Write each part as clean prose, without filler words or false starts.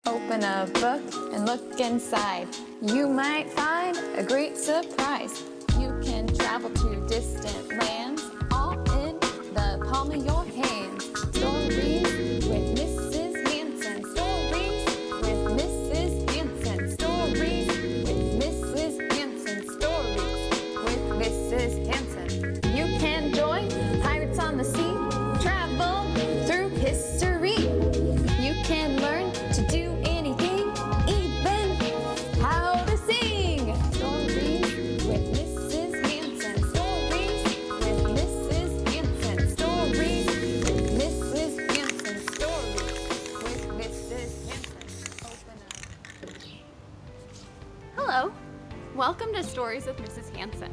Open a book and look inside. You might find a great surprise. You can travel to distant lands, all in the palm of your hands. Stories with Mrs. Hansen. Stories with Mrs. Hansen. Stories with Mrs. Hansen. Stories with Mrs. Hansen. You can join pirates on the sea. Travel through history. You can learn to do anything, even how to sing. Stories with Mrs. Hansen. Stories with Mrs. Hansen. Stories with Mrs. Hansen. Stories with Mrs. Hansen. Open up. Hello, welcome to Stories with Mrs. Hansen.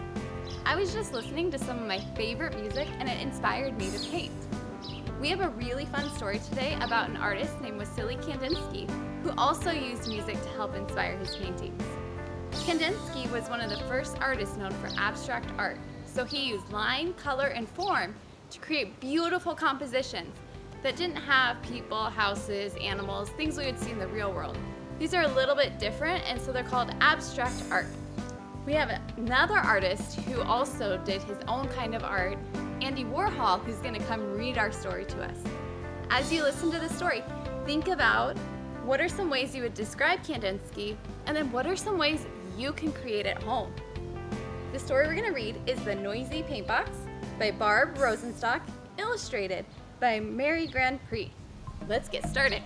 I was just listening to some of my favorite music and it inspired me to paint. We have a really fun story today about an artist named Wassily Kandinsky who also used music to help inspire his paintings. Kandinsky was one of the first artists known for abstract art, so he used line, color, and form to create beautiful compositions that didn't have people, houses, animals, things we would see in the real world. These are a little bit different, and so they're called abstract art. We have another artist who also did his own kind of art, Andy Warhol, who's going to come read our story to us. As you listen to the story, think about what are some ways you would describe Kandinsky, and then what are some ways you can create at home. The story we're going to read is The Noisy Paint Box by Barb Rosenstock, illustrated by Mary Grand Prix. Let's get started.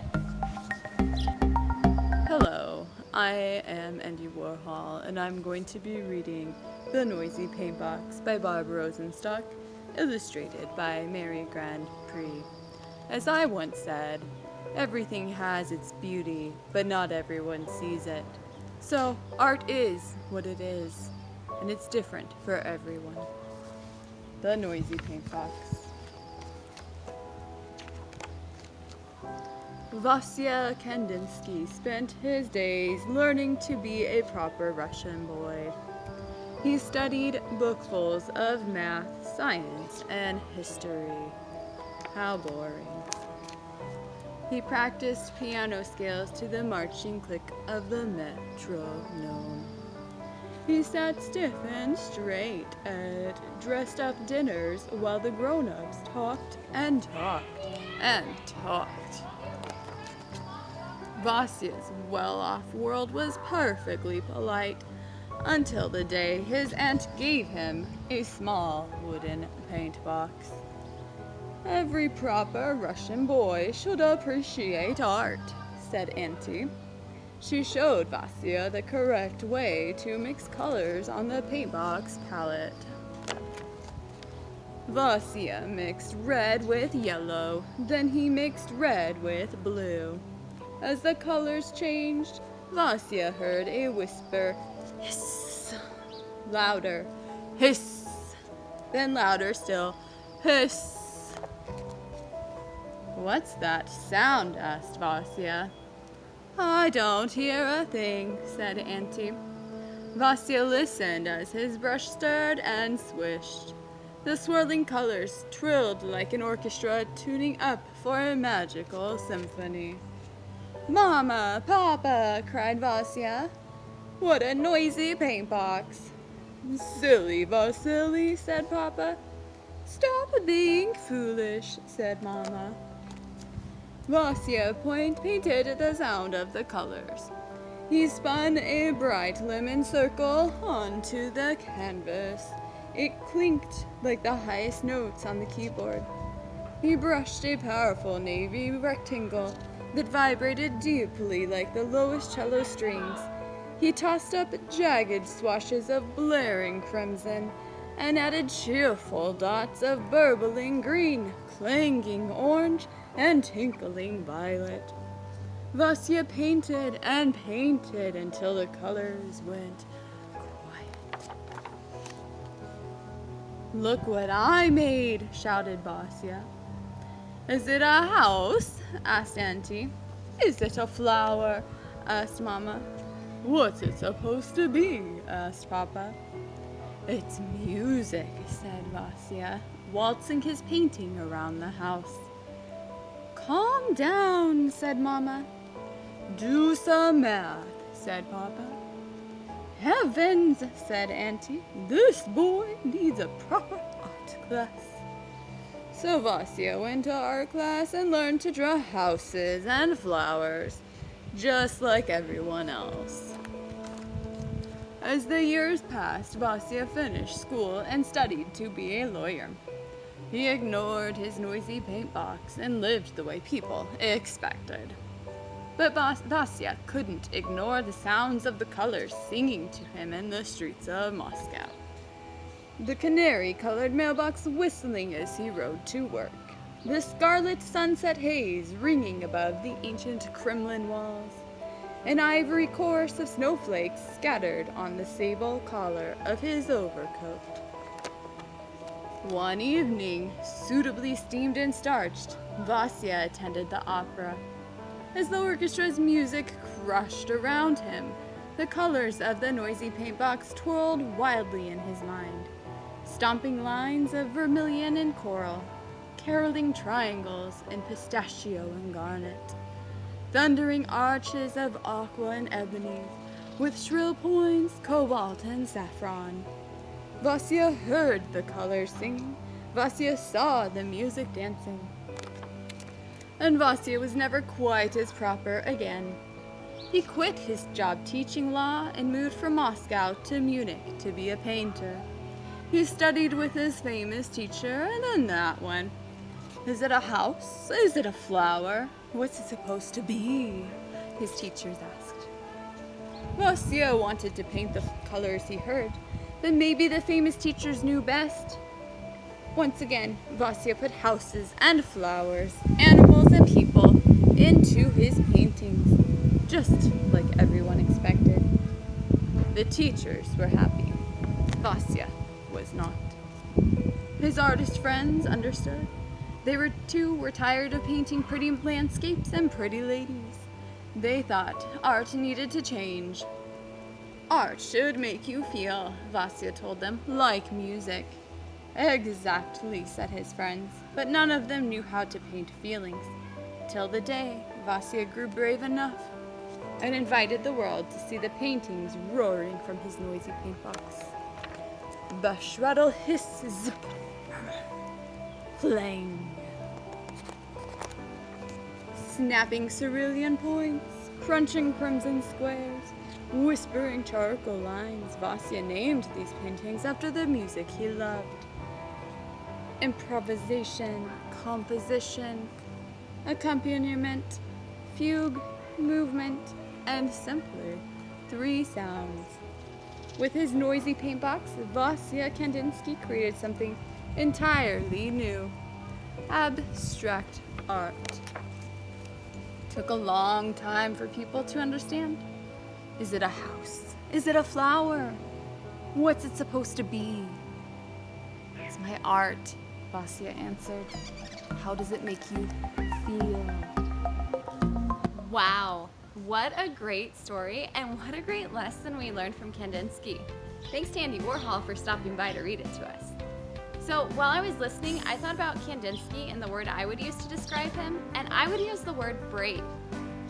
Hello, I am Andy Warhol, and I'm going to be reading The Noisy Paint Box by Barb Rosenstock, illustrated by Mary Grand Prix. As I once said, everything has its beauty, but not everyone sees it. So, art is what it is, and it's different for everyone. The Noisy Paint Box. Vasya Kandinsky spent his days learning to be a proper Russian boy. He studied bookfuls of math, science, and history. How boring. He practiced piano scales to the marching click of the metronome. He sat stiff and straight at dressed-up dinners while the grown-ups talked and talked and talked. Vasya's well-off world was perfectly polite, until the day his aunt gave him a small wooden paint box. Every proper Russian boy should appreciate art, said Auntie. She showed Vasya the correct way to mix colors on the paint box palette. Vasya mixed red with yellow, then he mixed red with blue. As the colors changed, Vasya heard a whisper, hiss, louder, hiss, then louder still, hiss. What's that sound? Asked Vasya. I don't hear a thing, said Auntie. Vasya listened as his brush stirred and swished. The swirling colors trilled like an orchestra tuning up for a magical symphony. Mama, Papa, cried Vasya. What a noisy paint box. Silly Vasily, said Papa. Stop being foolish, said Mama. Vasya painted the sound of the colors. He spun a bright lemon circle onto the canvas. It clinked like the highest notes on the keyboard. He brushed a powerful navy rectangle that vibrated deeply like the lowest cello strings. He tossed up jagged swashes of blaring crimson and added cheerful dots of burbling green, clanging orange, and tinkling violet. Vasya painted and painted until the colors went quiet. Look what I made, shouted Vasya. Is it a house? Asked Auntie. Is it a flower? Asked Mama. What's it supposed to be? Asked Papa. It's music, said Vasya, waltzing his painting around the house. Calm down, said Mama. Do some math, said Papa. Heavens, said Auntie, this boy needs a proper art class. So Vasya went to art class and learned to draw houses and flowers, just like everyone else. As the years passed, Vasya finished school and studied to be a lawyer. He ignored his noisy paint box and lived the way people expected. But Vasya couldn't ignore the sounds of the colors singing to him in the streets of Moscow. The canary-colored mailbox whistling as he rode to work. The scarlet sunset haze ringing above the ancient Kremlin walls. An ivory chorus of snowflakes scattered on the sable collar of his overcoat. One evening, suitably steamed and starched, Vasya attended the opera. As the orchestra's music crushed around him, the colors of the noisy paintbox twirled wildly in his mind. Stomping lines of vermilion and coral, caroling triangles in pistachio and garnet, thundering arches of aqua and ebony, with shrill points, cobalt and saffron. Vasya heard the colors singing. Vasya saw the music dancing. And Vasya was never quite as proper again. He quit his job teaching law and moved from Moscow to Munich to be a painter. He studied with his famous teacher, and then that one. Is it a house? Is it a flower? What's it supposed to be? His teachers asked. Vasya wanted to paint the colors he heard, but maybe the famous teachers knew best. Once again, Vasya put houses and flowers, animals and people into his paintings, just like everyone expected. The teachers were happy. Vasya was not. His artist friends understood. They were tired of painting pretty landscapes and pretty ladies. They thought art needed to change. Art should make you feel, Vasya told them, like music. Exactly, said his friends, but none of them knew how to paint feelings. Till the day Vasya grew brave enough and invited the world to see the paintings roaring from his noisy paintbox. The shredder hiss, zip, flame. Snapping cerulean points, crunching crimson squares, whispering charcoal lines, Vasya named these paintings after the music he loved. Improvisation, composition, accompaniment, fugue, movement, and simply 3 sounds. With his noisy paintbox, Vasya Kandinsky created something entirely new. Abstract art. Took a long time for people to understand. Is it a house? Is it a flower? What's it supposed to be? It's my art, Vasya answered. How does it make you feel? Wow, what a great story and what a great lesson we learned from Kandinsky. Thanks to Andy Warhol for stopping by to read it to us. So while I was listening, I thought about Kandinsky and the word I would use to describe him, and I would use the word brave.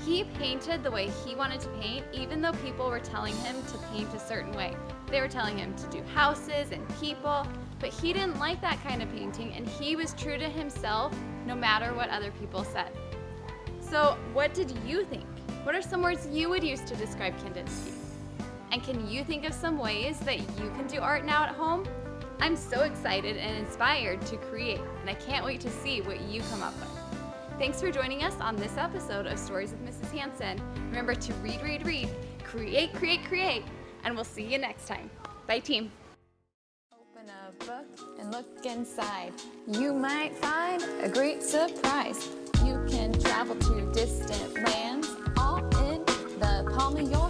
He painted the way he wanted to paint, even though people were telling him to paint a certain way. They were telling him to do houses and people, but he didn't like that kind of painting, and he was true to himself no matter what other people said. So what did you think? What are some words you would use to describe Kandinsky? And can you think of some ways that you can do art now at home? I'm so excited and inspired to create, and I can't wait to see what you come up with. Thanks for joining us on this episode of Stories with Mrs. Hansen. Remember to read, create, create, and we'll see you next time. Bye, team. Open a book and look inside. You might find a great surprise. You can travel to distant lands, all in the palm of your